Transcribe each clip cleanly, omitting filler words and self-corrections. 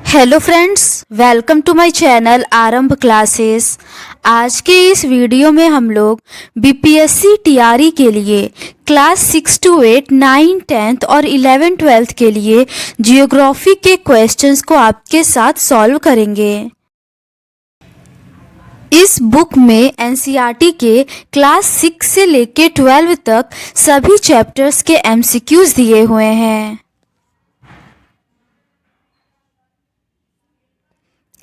Hello friends, welcome to my channel Aarambh classes. आज के इस वीडियो में हम लोग बीपीएससी टीआरई के लिए क्लास 6 to 8, 9, 10th और 11, 12th के लिए जियोग्राफी के क्वेश्चंस को आपके साथ सॉल्व करेंगे। इस बुक में एनसीईआरटी के क्लास 6 से लेके 12 तक सभी चैप्टर्स के एमसीक्यूज दिए हुए हैं।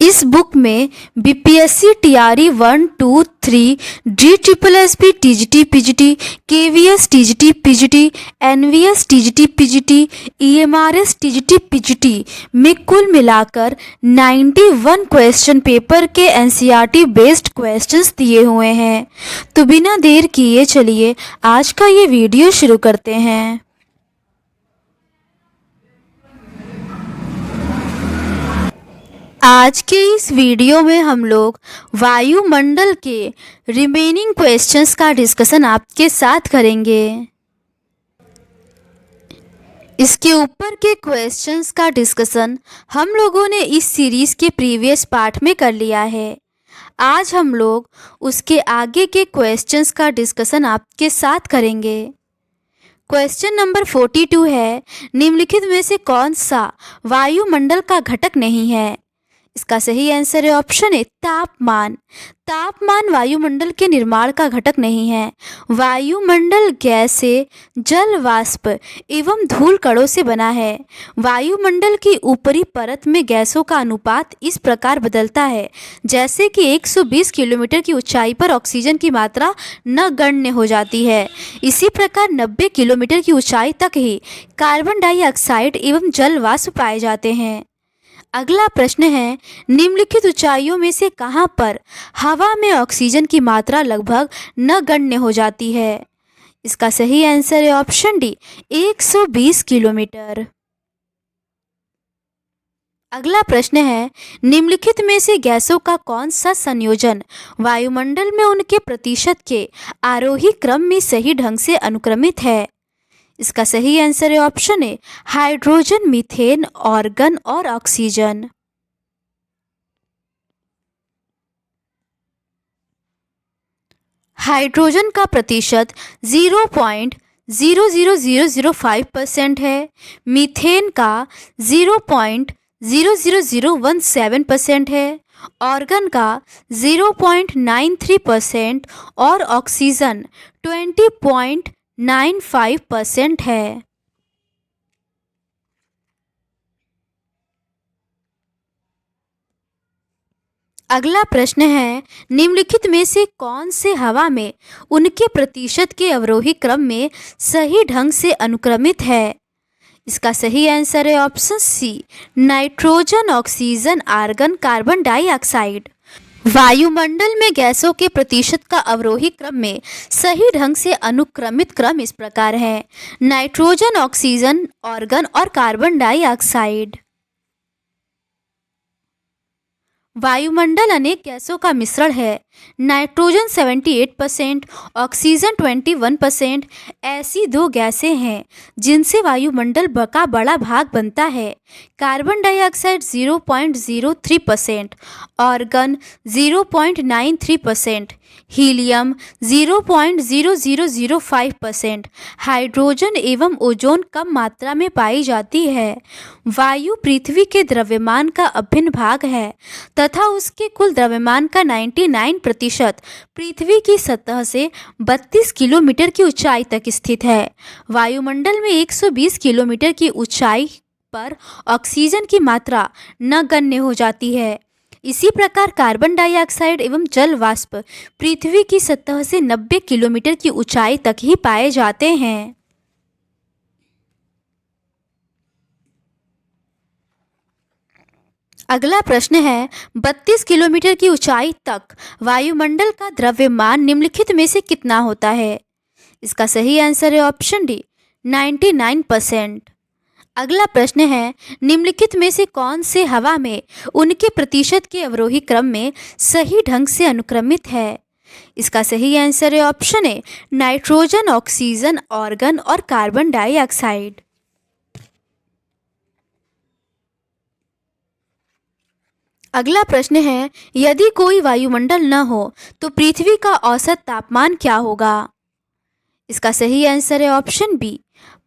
इस बुक में BPSC TRE 1, 2, 3, DSSB TGT PGT, KVS TGT PGT, NVS TGT PGT, EMRS TGT PGT में कुल मिलाकर 91 क्वेश्चन पेपर के एनसीईआरटी बेस्ड क्वेश्चंस दिए हुए हैं। तो बिना देर किए चलिए आज का ये वीडियो शुरू करते हैं। आज के इस वीडियो में हम लोग वायुमंडल के रिमेनिंग क्वेश्चंस का डिस्कशन आपके साथ करेंगे। इसके ऊपर के क्वेश्चंस का डिस्कशन हम लोगों ने इस सीरीज़ के प्रीवियस पार्ट में कर लिया है। आज हम लोग उसके आगे के क्वेश्चंस का डिस्कशन आपके साथ करेंगे। क्वेश्चन नंबर 42 है, निम्नलिखित में से कौन सा वायुमंडल का घटक नहीं है? इसका सही आंसर है ऑप्शन ए तापमान। तापमान वायुमंडल के निर्माण का घटक नहीं है। वायुमंडल गैस से, जल वाष्प एवं धूल कणों से बना है। वायुमंडल की ऊपरी परत में गैसों का अनुपात इस प्रकार बदलता है जैसे कि 120 किलोमीटर की ऊंचाई पर ऑक्सीजन की मात्रा नगण्य हो जाती है। इसी प्रकार 90 किलोमीटर की ऊंचाई तक ही कार्बन डाइऑक्साइड एवं जल वाष्प पाए जाते हैं। अगला प्रश्न है, निम्नलिखित ऊंचाइयों में से कहां पर हवा में ऑक्सीजन की मात्रा लगभग नगण्य हो जाती है? इसका सही आंसर है ऑप्शन डी 120 किलोमीटर। अगला प्रश्न है, निम्नलिखित में से गैसों का कौन सा संयोजन वायुमंडल में उनके प्रतिशत के आरोही क्रम में सही ढंग से अनुक्रमित है? इसका सही आंसर है option A hydrogen, methane, organ और ऑक्सीजन। हाइड्रोजन का प्रतिशत 0.00005% है। मीथेन का 0.00017% है। ऑर्गन का 0.93% और ऑक्सीजन 20.95% है। अगला प्रश्न है, निम्नलिखित में से कौन से हवा में उनके प्रतिशत के अवरोही क्रम में सही ढंग से अनुक्रमित है? इसका सही आंसर है option C nitrogen, oxygen, argon, carbon dioxide. वायुमंडल में गैसों के प्रतिशत का अवरोही क्रम में सही ढंग से अनुक्रमित क्रम इस प्रकार है: नाइट्रोजन, ऑक्सीजन, ऑर्गन और कार्बन डाइऑक्साइड। वायुमंडल अनेक गैसों का मिश्रण है। नाइट्रोजन 78%, ऑक्सीजन 21% ऐसी दो गैसें हैं जिनसे वायुमंडल का बड़ा भाग बनता है। Carbon dioxide 0.03%, organ 0.93%, helium 0.0005%, hydrogen एवं ओजोन कम मात्रा में पाई जाती है। वायु पृथ्वी के द्रव्यमान का अभिन्न भाग है तथा उसके कुल द्रव्यमान का 99% पृथ्वी की सतह से 32 किलोमीटर की ऊंचाई तक स्थित है। वायुमंडल में 120 किलोमीटर की ऊंचाई पर ऑक्सीजन की मात्रा नगण्य हो जाती है। इसी प्रकार कार्बन डाइऑक्साइड एवं जल वाष्प पृथ्वी की सतह से 90 किलोमीटर की ऊंचाई तक ही पाए जाते हैं। अगला प्रश्न है, 32 किलोमीटर की ऊंचाई तक वायुमंडल का द्रव्यमान निम्नलिखित में से कितना होता है? इसका सही आंसर है ऑप्शन डी 99%। अगला प्रश्न है, निम्नलिखित में से कौन से हवा में उनके प्रतिशत के अवरोही क्रम में सही ढंग से अनुक्रमित है? इसका सही आंसर है option A nitrogen, oxygen, organ और कार्बन डाइऑक्साइड। अगला प्रश्न है, यदि कोई वायुमंडल न हो तो पृथ्वी का औसत तापमान क्या होगा? इसका सही आंसर है ऑप्शन बी,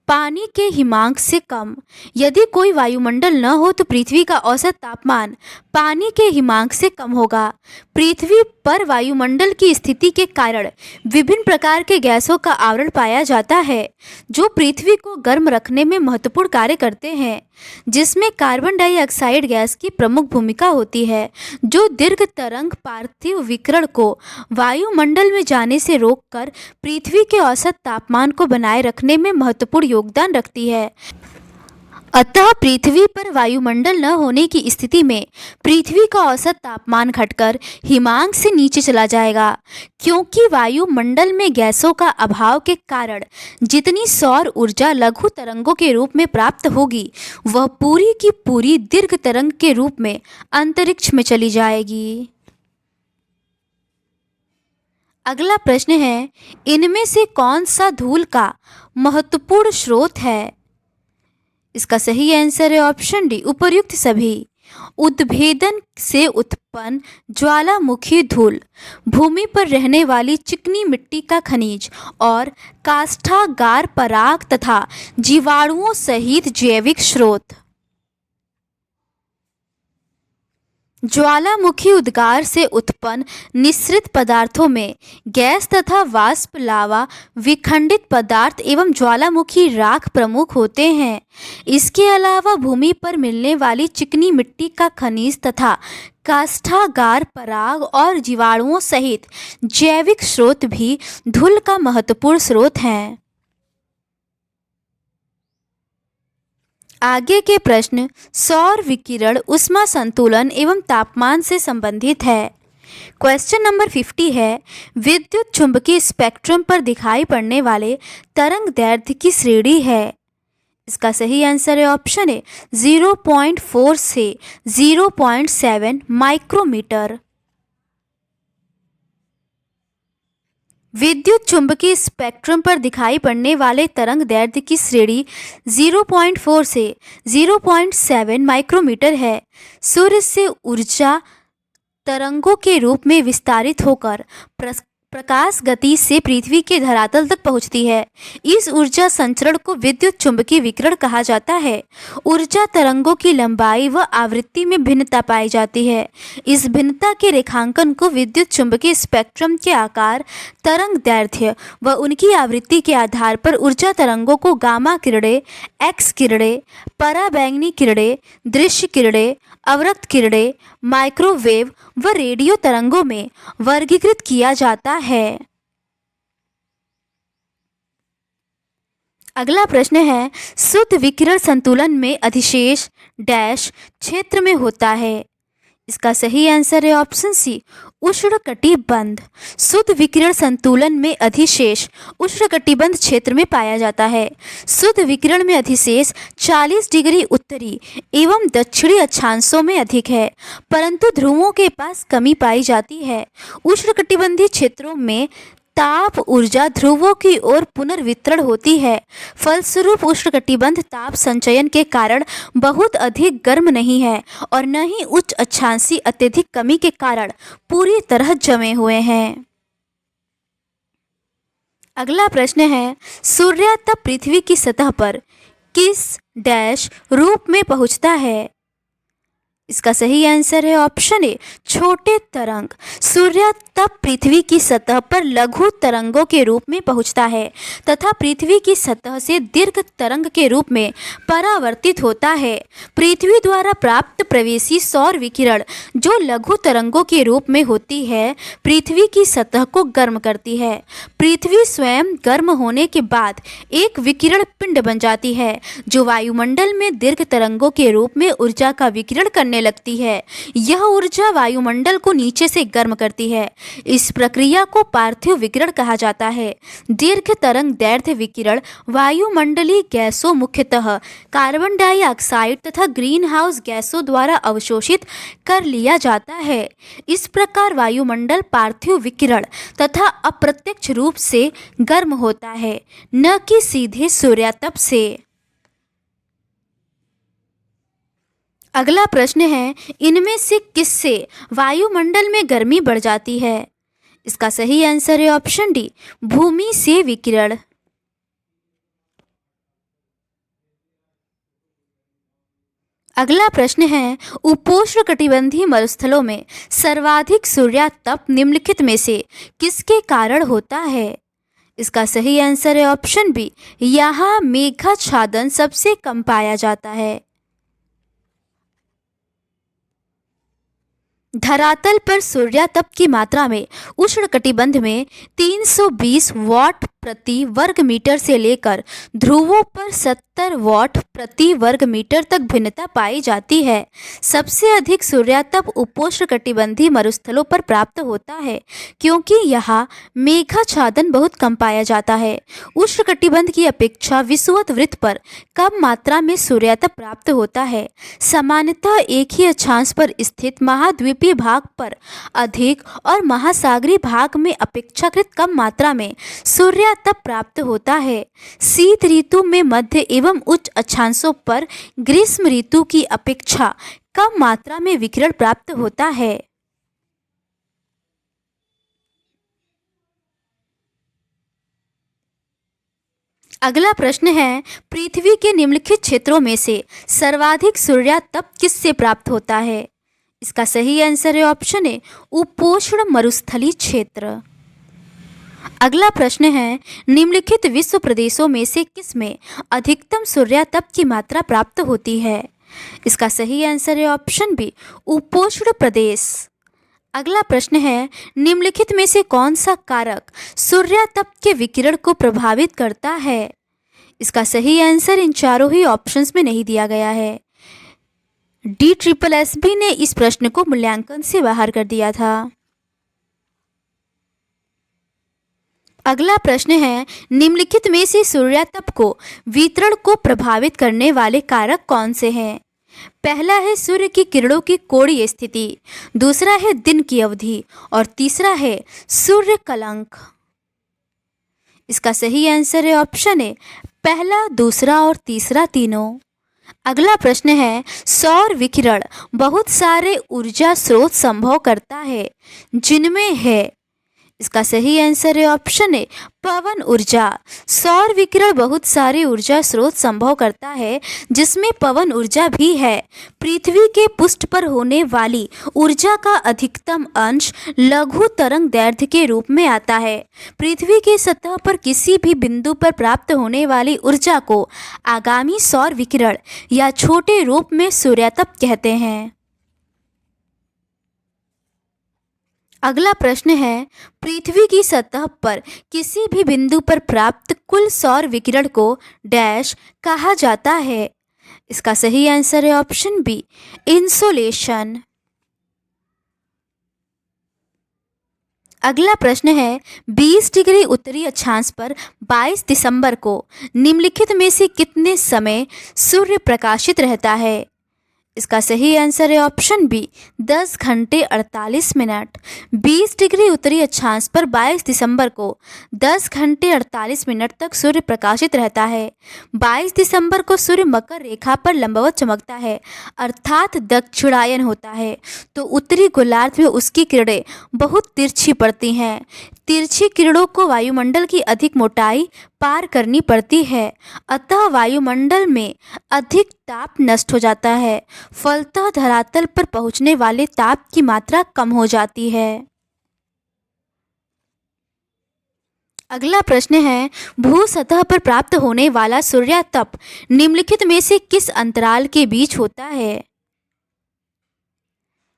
पानी के हिमांक से कम। यदि कोई वायुमंडल न हो तो पृथ्वी का औसत तापमान पानी के हिमांक से कम होगा। पृथ्वी पर वायुमंडल की स्थिति के कारण विभिन्न प्रकार के गैसों का आवरण पाया जाता है, जो पृथ्वी को गर्म रखने में महत्वपूर्ण कार्य करते हैं, जिसमें कार्बन डाइऑक्साइड गैस की प्रमुख भूमिका होती है, जो दीर्घ तरंग पार्थिव विकिरण को वायुमंडल में जाने से रोककर पृथ्वी के औसत तापमान को बनाए रखने में महत्वपूर्ण योगदान रखती है। अतः पृथ्वी पर वायुमंडल न होने की स्थिति में पृथ्वी का औसत तापमान घटकर हिमांक से नीचे चला जाएगा, क्योंकि वायुमंडल में गैसों का अभाव के कारण जितनी सौर ऊर्जा लघु तरंगों के रूप में प्राप्त होगी, वह पूरी की पूरी दीर्घ तरंग के रूप में अंतरिक्ष में चली जाएगी। अगला प्रश्न है, इनमें से कौन सा धूल का महत्वपूर्ण स्रोत है? इसका सही आंसर है ऑप्शन डी, उपर्युक्त सभी। उद्भेदन से उत्पन्न ज्वालामुखी धूल, भूमि पर रहने वाली चिकनी मिट्टी का खनिज और काष्ठागार पराग तथा जीवाणुओं सहित जैविक स्रोत। ज्वालामुखी उद्गार से उत्पन्न निःसृत पदार्थों में गैस तथा वाष्प, लावा, विखंडित पदार्थ एवं ज्वालामुखी राख प्रमुख होते हैं। इसके अलावा भूमि पर मिलने वाली चिकनी मिट्टी का खनिज तथा काष्ठागार पराग और जीवाणुओं सहित जैविक स्रोत भी धूल का महत्वपूर्ण स्रोत हैं। आगे के प्रश्न सौर विकिरण, ऊष्मा संतुलन एवं तापमान से संबंधित है। क्वेश्चन नंबर 50 है, विद्युत चुंबकीय स्पेक्ट्रम पर दिखाई पड़ने वाले तरंग दैर्ध्य की श्रेणी है। इसका सही आंसर है ऑप्शन ए, 0.4 से 0.7 माइक्रोमीटर। विद्युत चुंबकीय स्पेक्ट्रम पर दिखाई पड़ने वाले तरंग दैर्ध्य की श्रेणी 0.4 से 0.7 माइक्रोमीटर है। सूर्य से ऊर्जा तरंगों के रूप में विस्तारित होकर प्रकाश गति से पृथ्वी के धरातल तक पहुंचती है। इस ऊर्जा संचरण को विद्युत चुंबकीय विकिरण कहा जाता है। ऊर्जा तरंगों की लंबाई व आवृत्ति में भिन्नता पाई जाती है। इस भिन्नता के रेखांकन को विद्युत चुंबकीय स्पेक्ट्रम के आकार, तरंग दैर्ध्य व उनकी आवृत्ति के आधार पर ऊर्जा तरंगों को गामा किरणें, एक्स किरणें, पराबैंगनी किरणें, दृश्य किरणें, अवरक्त किरणें, माइक्रोवेव व रेडियो तरंगों में वर्गीकृत किया जाता है। अगला प्रश्न है, शुद्ध विकिरण संतुलन में अधिशेष डैश क्षेत्र में होता है। इसका सही आंसर है ऑप्शन सी, उष्णकटिबंध। शुद्ध विकिरण संतुलन में अधिशेष उष्णकटिबंध क्षेत्र में पाया जाता है। शुद्ध विकिरण में अधिशेष 40 डिग्री उत्तरी एवं दक्षिणी अक्षांशों में अधिक है, परंतु ध्रुवों के पास कमी पाई जाती है। उष्णकटिबंधीय क्षेत्रों में ताप ऊर्जा ध्रुवों की ओर पुनर्वितरण होती है। फलस्वरूप उष्णकटिबंध ताप संचयन के कारण बहुत अधिक गर्म नहीं है और न ही उच्च अक्षांशीय अत्यधिक कमी के कारण पूरी तरह जमे हुए हैं। अगला प्रश्न है, सूर्य तब पृथ्वी की सतह पर किस डैश रूप में पहुंचता है? इसका सही आंसर है ऑप्शन ए, छोटे तरंग। सूर्य तब पृथ्वी की सतह पर लघु तरंगों के रूप में पहुंचता है तथा पृथ्वी की सतह से दीर्घ तरंग के रूप में परावर्तित होता है। पृथ्वी द्वारा प्राप्त प्रवेशी सौर विकिरण जो लघु तरंगों के रूप में होती है, पृथ्वी की सतह को गर्म करती है। पृथ्वी स्वयं गर्म होने के बाद एक विकिरण पिंड बन जाती है, जो वायुमंडल में दीर्घ तरंगों के रूप में ऊर्जा का विकिरण करने लगती है। यह ऊर्जा वायुमंडल को नीचे से गर्म करती है। इस प्रक्रिया को पार्थिव विकिरण कहा जाता है। दीर्घ तरंग दैर्ध्य विकिरण वायुमंडलीय गैसों, मुख्यतः कार्बन डाइऑक्साइड तथा ग्रीन हाउस गैसों द्वारा अवशोषित कर लिया जाता है। इस प्रकार वायुमंडल पार्थिव विकिरण तथा अप्रत्यक्ष रूप से गर्म होता है, न कि सीधे सूर्यातप से। अगला प्रश्न है, इनमें से किससे वायुमंडल में गर्मी बढ़ जाती है? इसका सही आंसर है ऑप्शन डी, भूमि से विकिरण। अगला प्रश्न है, उपोष्णकटिबंधीय मरुस्थलों में सर्वाधिक सूर्यातप निम्नलिखित में से किसके कारण होता है? इसका सही आंसर है ऑप्शन बी, यहाँ मेघाच्छादन सबसे कम पाया जाता है। धरातल पर सूर्यातप की मात्रा में उष्णकटिबंध में 320 वाट प्रति वर्ग मीटर से लेकर ध्रुवों पर 70 वाट प्रति वर्ग मीटर तक भिन्नता पाई जाती है। सबसे अधिक सूर्यातप उपोष्णकटिबंधीय मरुस्थलों पर प्राप्त होता है क्योंकि यहाँ मेघाच्छादन बहुत कम पाया जाता है। उष्णकटिबंध की अपेक्षा विषुवत वृत्त पर कम मात्रा में सूर्यातप प्राप्त होता है। सामान्यतः एक ही अक्षांश पर स्थित महाद्वीपीय भाग पर अधिक और महासागरीय भाग में अपेक्षाकृत कम मात्रा में सूर्यातप प्राप्त होता है। शीत ऋतु में मध्य एवं उच्च अक्षांशों पर ग्रीष्म ऋतु की अपेक्षा कम मात्रा में विकिरण प्राप्त होता है। अगला प्रश्न है, पृथ्वी के निम्नलिखित क्षेत्रों में से सर्वाधिक सूर्यातप किससे प्राप्त होता है? इसका सही आंसर है ऑप्शन ए, उपोष्ण मरुस्थलीय क्षेत्र। अगला प्रश्न है, निम्नलिखित विश्व प्रदेशों में से किसमें अधिकतम सूर्यातप की मात्रा प्राप्त होती है? इसका सही आंसर है ऑप्शन बी, उपोष्ण प्रदेश। अगला प्रश्न है, निम्नलिखित में से कौन सा कारक सूर्यातप के विकिरण को प्रभावित करता है? इसका सही आंसर इन चारों ही ऑप्शंस में नहीं दिया गया है। DSSB ने इस प्रश्न को मूल्यांकन से बाहर कर दिया था। अगला प्रश्न है, निम्नलिखित में से सूर्यातप को वितरण को प्रभावित करने वाले कारक कौन से हैं? पहला है सूर्य की किरणों की कोणीय स्थिति, दूसरा है दिन की अवधि और तीसरा है सूर्य कलंक। इसका सही आंसर है ऑप्शन ए, पहला, दूसरा और तीसरा तीनों। अगला प्रश्न है, सौर विकिरण बहुत सारे ऊर्जा स्रोत संभव करता है जिनमें है। इसका सही आंसर है ऑप्शन ए, पवन ऊर्जा। सौर विकिरण बहुत सारे ऊर्जा स्रोत संभव करता है जिसमें पवन ऊर्जा भी है। पृथ्वी के पृष्ठ पर होने वाली ऊर्जा का अधिकतम अंश लघु तरंग दैर्ध्य के रूप में आता है। पृथ्वी की सतह पर किसी भी बिंदु पर प्राप्त होने वाली ऊर्जा को आगामी सौर विकिरण या छोटे रूप में सूर्यातप कहते हैं। अगला प्रश्न है, पृथ्वी की सतह पर किसी भी बिंदु पर प्राप्त कुल सौर विकिरण को डैश कहा जाता है? इसका सही आंसर है ऑप्शन बी, इंसोलेशन। अगला प्रश्न है, 20 डिग्री उत्तरी अक्षांश पर 22 दिसंबर को निम्नलिखित में से कितने समय सूर्य प्रकाशित रहता है? इसका सही आंसर है ऑप्शन बी, 10 घंटे 48 मिनट। 20 डिग्री उत्तरी अक्षांश पर 22 दिसंबर को 10 घंटे 48 मिनट तक सूर्य प्रकाशित रहता है। 22 दिसंबर को सूर्य मकर रेखा पर लंबवत चमकता है अर्थात दक्षिणायन होता है, तो उत्तरी गोलार्ध में उसकी किरणें बहुत तिरछी पड़ती हैं। तिरछी किरणों को वायुमंडल की अधिक मोटाई पार करनी पड़ती है, अतः वायुमंडल में अधिक ताप नष्ट हो जाता है। फलतः धरातल पर पहुंचने वाले ताप की मात्रा कम हो जाती है। अगला प्रश्न है, भू सतह पर प्राप्त होने वाला सूर्यातप निम्नलिखित में से किस अंतराल के बीच होता है?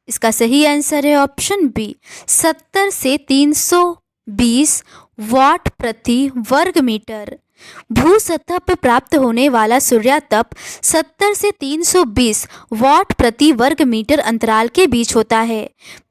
इसका सही आंसर है ऑप्शन बी, 70 से 320 वाट प्रति वर्ग मीटर। भू सतह पर प्राप्त होने वाला सूर्यातप 70 से 320 वाट प्रति वर्ग मीटर अंतराल के बीच होता है।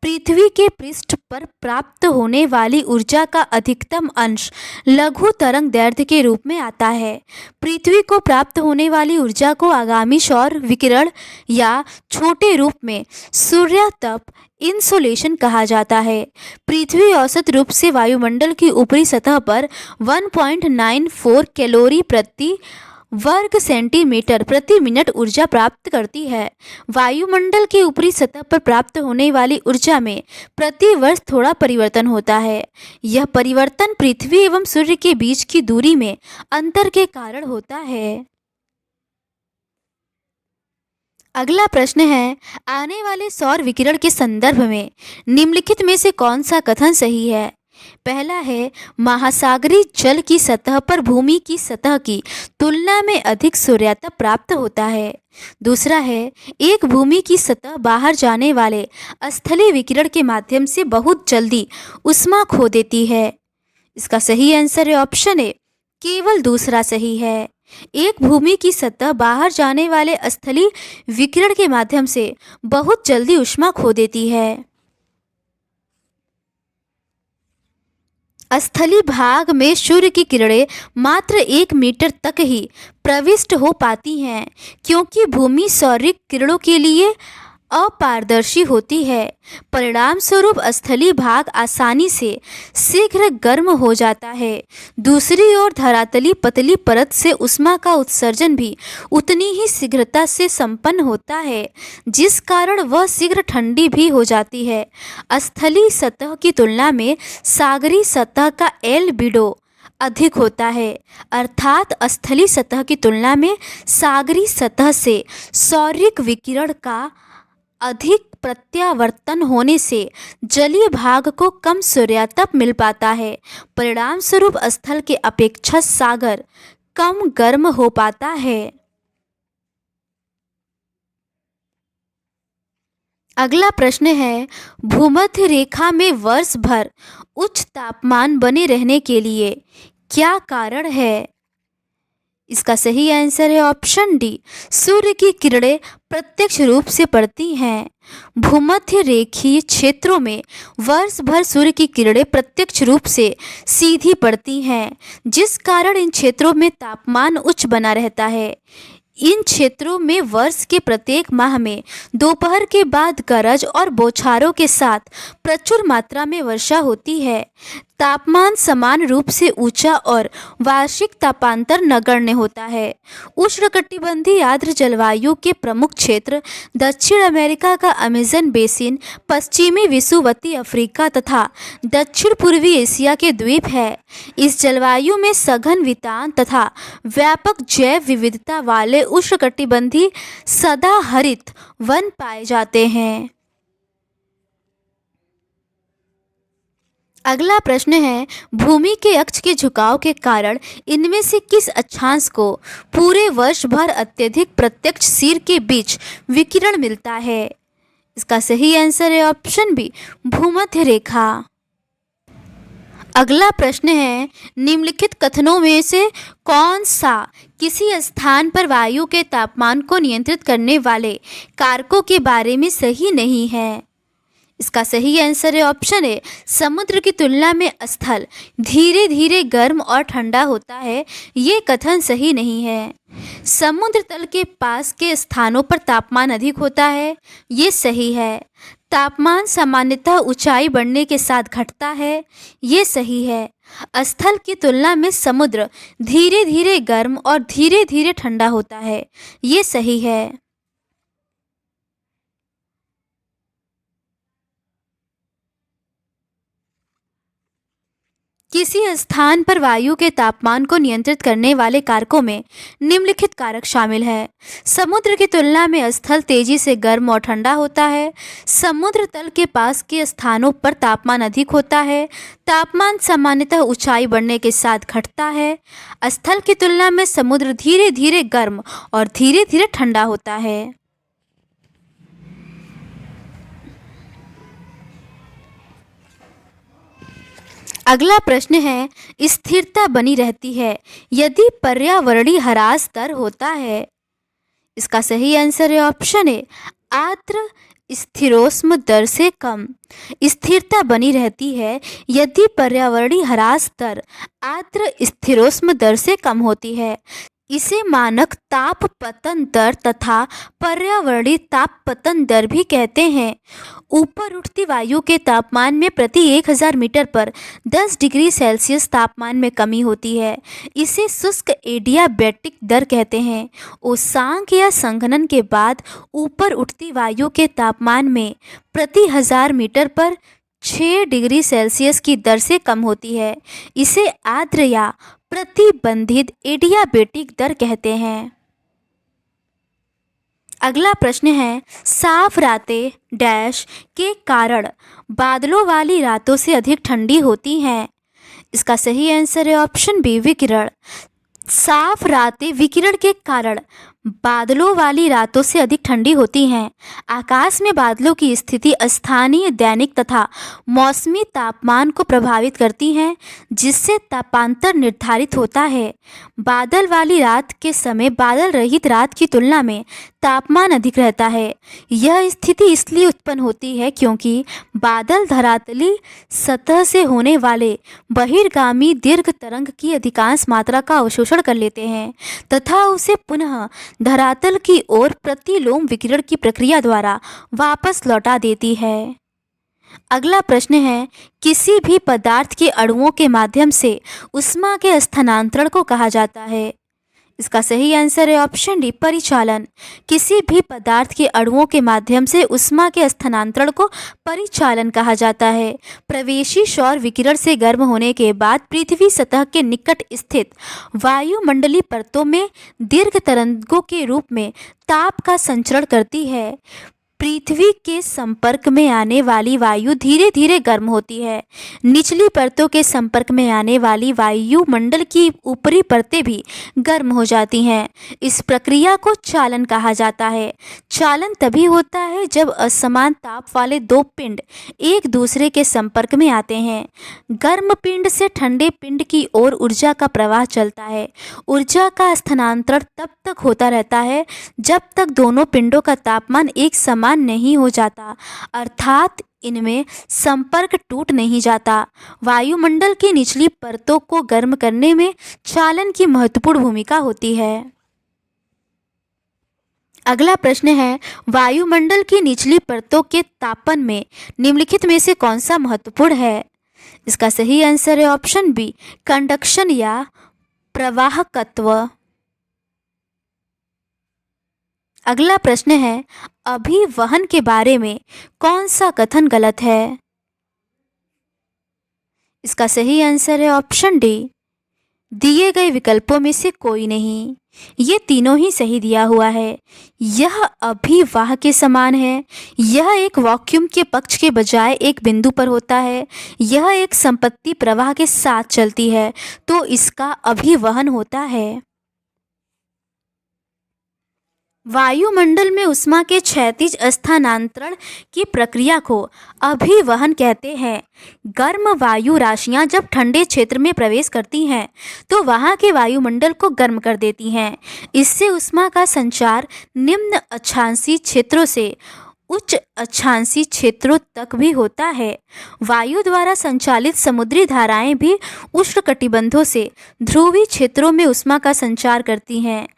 पृथ्वी के पृष्ठ पर प्राप्त होने वाली ऊर्जा का अधिकतम अंश लघु तरंग दैर्ध्य के रूप में आता है। पृथ्वी को प्राप्त होने वाली ऊर्जा को आगामी सौर विकिरण या छोटे रूप में सूर्यातप इंसोलेशन कहा जाता है। पृथ्वी औसत रूप से वायुमंडल की ऊपरी सतह पर 1.94 कैलोरी प्रति वर्ग सेंटीमीटर प्रति मिनट ऊर्जा प्राप्त करती है। वायुमंडल की ऊपरी सतह पर प्राप्त होने वाली ऊर्जा में प्रति वर्ष थोड़ा परिवर्तन होता है। यह परिवर्तन पृथ्वी एवं सूर्य के बीच की दूरी में अंतर के कारण होता है। अगला प्रश्न है, आने वाले सौर विकिरण के संदर्भ में निम्नलिखित में से कौन सा कथन सही है? पहला है, महासागरीय जल की सतह पर भूमि की सतह की तुलना में अधिक सूर्यातप प्राप्त होता है। दूसरा है, एक भूमि की सतह बाहर जाने वाले स्थलीय विकिरण के माध्यम से बहुत जल्दी ऊष्मा खो देती है। इसका सही आंसर है ऑप्शन ए, केवल दूसरा सही है। एक भूमि की सतह बाहर जाने वाले स्थलीय विकिरण के माध्यम से बहुत जल्दी ऊष्मा खो देती है। स्थलीय भाग में सूर्य की किरणें मात्र 1 मीटर तक ही प्रविष्ट हो पाती हैं, क्योंकि भूमि सौर किरणों के लिए अपारदर्शी होती है। परिणाम स्वरूप स्थलीय भाग आसानी से शीघ्र गर्म हो जाता है। दूसरी ओर धरातली पतली परत से ऊष्मा का उत्सर्जन भी उतनी ही शीघ्रता से संपन्न होता है, जिस कारण वह शीघ्र ठंडी भी हो जाती है। स्थलीय सतह की तुलना में सागरीय सतह का एल्बिडो अधिक होता है, अर्थात स्थलीय सतह की तुलना में सागरीय सतह से सौर्यिक विकिरण का अधिक प्रत्यावर्तन होने से जलीय भाग को कम सूर्यातप मिल पाता है। परिणाम स्वरूप स्थल के अपेक्षा सागर कम गर्म हो पाता है। अगला प्रश्न है, भूमध्य रेखा में वर्ष भर उच्च तापमान बने रहने के लिए क्या कारण है? इसका सही आंसर है ऑप्शन डी, सूर्य की किरणें प्रत्यक्ष रूप से पड़ती हैं। भूमध्य रेखीय क्षेत्रों में वर्ष भर सूर्य की किरणें प्रत्यक्ष रूप से सीधी पड़ती हैं, जिस कारण इन क्षेत्रों में तापमान उच्च बना रहता है। इन क्षेत्रों में वर्ष के प्रत्येक माह में दोपहर के बाद गरज और बौछारों के साथ प्रचुर मात्रा में वर्षा होती है। तापमान समान रूप से ऊंचा और वार्षिक तापांतर नगण्य होता है। उष्णकटिबंधीय आर्द्र जलवायु के प्रमुख क्षेत्र दक्षिण अमेरिका का अमेजन बेसिन, पश्चिमी विषुवतीय अफ्रीका तथा दक्षिण पूर्वी एशिया के द्वीप है। इस जलवायु में सघन वितान तथा व्यापक जैव विविधता वाले उष्णकटिबंधीय सदाहरित वन पाए जाते हैं। अगला प्रश्न है, भूमि के अक्ष के झुकाव के कारण इनमें से किस अक्षांश को पूरे वर्ष भर अत्यधिक प्रत्यक्ष सिर के बीच विकिरण मिलता है? इसका सही आंसर है ऑप्शन बी, भूमध्य रेखा। अगला प्रश्न है, निम्नलिखित कथनों में से कौन सा किसी स्थान पर वायु के तापमान को नियंत्रित करने वाले कारकों के बारे में सही नहीं है? इसका सही आंसर है ऑप्शन ए, समुद्र की तुलना में स्थल धीरे धीरे गर्म और ठंडा होता है। ये कथन सही नहीं है। समुद्र तल के पास के स्थानों पर तापमान अधिक होता है, ये सही है। तापमान सामान्यतः ऊंचाई बढ़ने के साथ घटता है, ये सही है। स्थल की तुलना में समुद्र धीरे धीरे गर्म और धीरे धीरे ठंडा होता है, ये सही है। किसी स्थान पर वायु के तापमान को नियंत्रित करने वाले कारकों में निम्नलिखित कारक शामिल है। समुद्र की तुलना में स्थल तेजी से गर्म और ठंडा होता है। समुद्र तल के पास के स्थानों पर तापमान अधिक होता है। तापमान सामान्यतः ऊंचाई बढ़ने के साथ घटता है। स्थल की तुलना में समुद्र धीरे धीरे गर्म और धीरे धीरे ठंडा होता है। अगला प्रश्न है, स्थिरता बनी रहती है यदि पर्यावरणीय ह्रास दर होता है? इसका सही आंसर है ऑप्शन ए, आर्द्र स्थिरोष्म दर से कम। स्थिरता बनी रहती है यदि पर्यावरणीय ह्रास दर आर्द्र स्थिरोष्म दर से कम होती है। इसे मानक तापपतन दर तथा पर्यावरणीय तापपतन दर भी कहते हैं। ऊपर उठती वायु के तापमान में प्रति 1000 मीटर पर 10 डिग्री सेल्सियस तापमान में कमी होती है। इसे शुष्क एडियाबैटिक दर कहते हैं। उष्मांक या संघनन के बाद ऊपर उठती वायु के तापमान में प्रति 1000 मीटर पर 6 डिग्री सेल्सियस की दर से कम होती है। इसे आर्द्र या प्रतिबंधित एडियाबैटिक दर कहते हैं। अगला प्रश्न है, साफ रातें डैश के कारण बादलों वाली रातों से अधिक ठंडी होती हैं। इसका सही आंसर है ऑप्शन बी, विकिरण। साफ रातें विकिरण के कारण बादलों वाली रातों से अधिक ठंडी होती हैं। आकाश में बादलों की स्थिति स्थानीय, दैनिक तथा मौसमी तापमान को प्रभावित करती हैं, जिससे तापांतर निर्धारित होता है। बादल वाली रात के समय बादल रहित रात की तुलना में तापमान अधिक रहता है। यह स्थिति इसलिए उत्पन्न होती है क्योंकि बादल धरातली सतह से होने वाले बहिर्गामी दीर्घ तरंग की अधिकांश मात्रा का अवशोषण कर लेते हैं तथा उसे पुनः धरातल की ओर प्रतिलोम विकिरण की प्रक्रिया द्वारा वापस लौटा देती है। अगला प्रश्न है, किसी भी पदार्थ के अणुओं के माध्यम से ऊष्मा के स्थानांतरण को कहा जाता है। इसका सही आंसर है ऑप्शन डी, परिचालन। किसी भी पदार्थ के अणुओं के माध्यम से ऊष्मा के स्थानांतरण को परिचालन कहा जाता है। प्रवेशी सौर विकिरण से गर्म होने के बाद पृथ्वी सतह के निकट स्थित वायुमंडलीय परतों में दीर्घ तरंगों के रूप में ताप का संचरण करती है। पृथ्वी के संपर्क में आने वाली वायु धीरे धीरे गर्म होती है। निचली परतों के संपर्क में आने वाली वायुमंडल की ऊपरी परतें भी गर्म हो जाती हैं। इस प्रक्रिया को चालन कहा जाता है। चालन तभी होता है जब असमान ताप वाले दो पिंड एक दूसरे के संपर्क में आते हैं। गर्म पिंड से ठंडे पिंड की ओर ऊर्जा का प्रवाह चलता है। ऊर्जा का स्थानांतरण तब तक होता रहता है जब तक दोनों पिंडों का तापमान एक समान नहीं हो जाता, अर्थात इनमें संपर्क टूट नहीं जाता। वायुमंडल की निचली परतों को गर्म करने में चालन की महत्वपूर्ण भूमिका होती है। अगला प्रश्न है, वायुमंडल की निचली परतों के तापन में निम्नलिखित में से कौन सा महत्वपूर्ण है। इसका सही आंसर है ऑप्शन बी, कंडक्शन या प्रवाहकत्व। अगला प्रश्न है, अभिवहन के बारे में कौन सा कथन गलत है। इसका सही आंसर है ऑप्शन डी, दिए गए विकल्पों में से कोई नहीं। ये तीनों ही सही दिया हुआ है। यह अभिवाह के समान है। यह एक वैक्यूम के पक्ष के बजाय एक बिंदु पर होता है। यह एक संपत्ति प्रवाह के साथ चलती है, तो इसका अभिवहन होता है। वायुमंडल में ऊष्मा के क्षैतिज स्थानांतरण की प्रक्रिया को अभिवहन कहते हैं। गर्म वायु राशियां जब ठंडे क्षेत्र में प्रवेश करती हैं तो वहां के वायुमंडल को गर्म कर देती हैं। इससे ऊष्मा का संचार निम्न अक्षांशीय क्षेत्रों से उच्च अक्षांशीय क्षेत्रों तक भी होता है। वायु द्वारा संचालित समुद्री धाराएं भी उष्णकटिबंधों से ध्रुवीय क्षेत्रों में ऊष्मा का संचार करती हैं।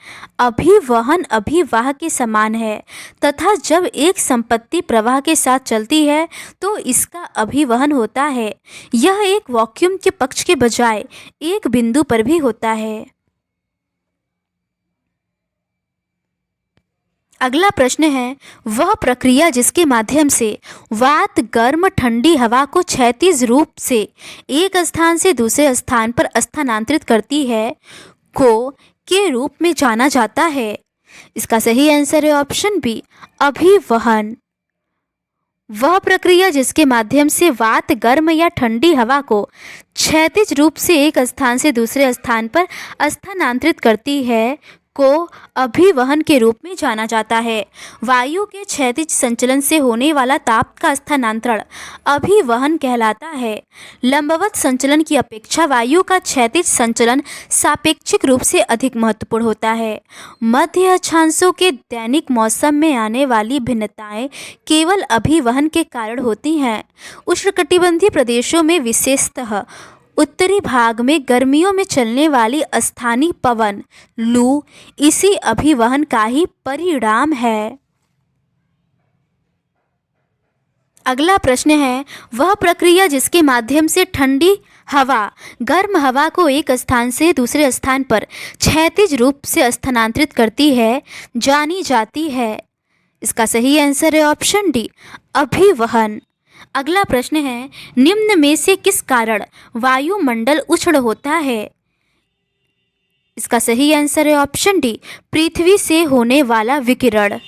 अभिवहन अभिवाह के समान है तथा जब एक संपत्ति प्रवाह के साथ चलती है तो इसका अभिवहन होता है। यह एक वैक्यूम के पक्ष के बजाय एक बिंदु पर भी होता है। अगला प्रश्न है, वह प्रक्रिया जिसके माध्यम से वात गर्म ठंडी हवा को क्षैतिज रूप से एक स्थान से दूसरे स्थान पर स्थानांतरित करती है को के रूप में जाना जाता है। इसका सही आंसर है ऑप्शन बी, अभिवहन। वह प्रक्रिया जिसके माध्यम से वात गर्म या ठंडी हवा को क्षैतिज रूप से एक स्थान से दूसरे स्थान पर स्थानांतरित करती है को अभिवहन के रूप में जाना जाता है। वायु के क्षैतिज संचलन से होने वाला ताप का स्थानांतरण अभिवहन कहलाता है। लंबवत संचलन की अपेक्षा वायु का क्षैतिज संचलन सापेक्षिक रूप से अधिक महत्वपूर्ण होता है। मध्य अक्षांशों के दैनिक मौसम में आने वाली भिन्नताएं केवल अभिवहन के कारण होती हैं। उष्णकटिबंधीय प्रदेशों में विशेषतः उत्तरी भाग में गर्मियों में चलने वाली स्थानीय पवन लू इसी अभिवहन का ही परिणाम है। अगला प्रश्न है, वह प्रक्रिया जिसके माध्यम से ठंडी हवा गर्म हवा को एक स्थान से दूसरे स्थान पर क्षैतिज रूप से स्थानांतरित करती है जानी जाती है। इसका सही आंसर है ऑप्शन डी, अभिवहन। अगला प्रश्न है, निम्न में से किस कारण वायुमंडल उष्ण होता है? इसका सही आंसर है ऑप्शन डी, पृथ्वी से होने वाला विकिरण।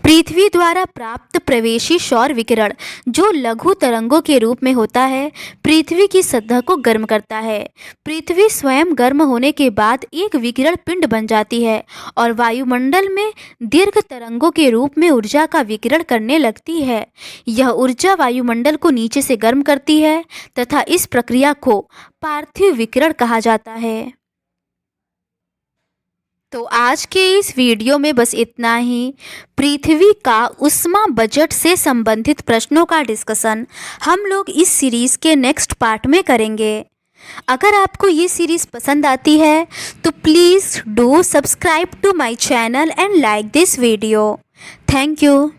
पृथ्वी द्वारा प्राप्त प्रवेशी सौर विकिरण जो लघु तरंगों के रूप में होता है पृथ्वी की सतह को गर्म करता है। पृथ्वी स्वयं गर्म होने के बाद एक विकिरण पिंड बन जाती है और वायुमंडल में दीर्घ तरंगों के रूप में ऊर्जा का विकिरण करने लगती है। यह ऊर्जा वायुमंडल को नीचे से गर्म करती है तथा इस प्रक्रिया को पार्थिव विकिरण कहा जाता है। तो आज के इस वीडियो में बस इतना ही। पृथ्वी का उष्मा बजट से संबंधित प्रश्नों का डिस्कशन हम लोग इस सीरीज़ के नेक्स्ट पार्ट में करेंगे। अगर आपको ये सीरीज़ पसंद आती है तो please do subscribe to my channel and like this video. Thank you.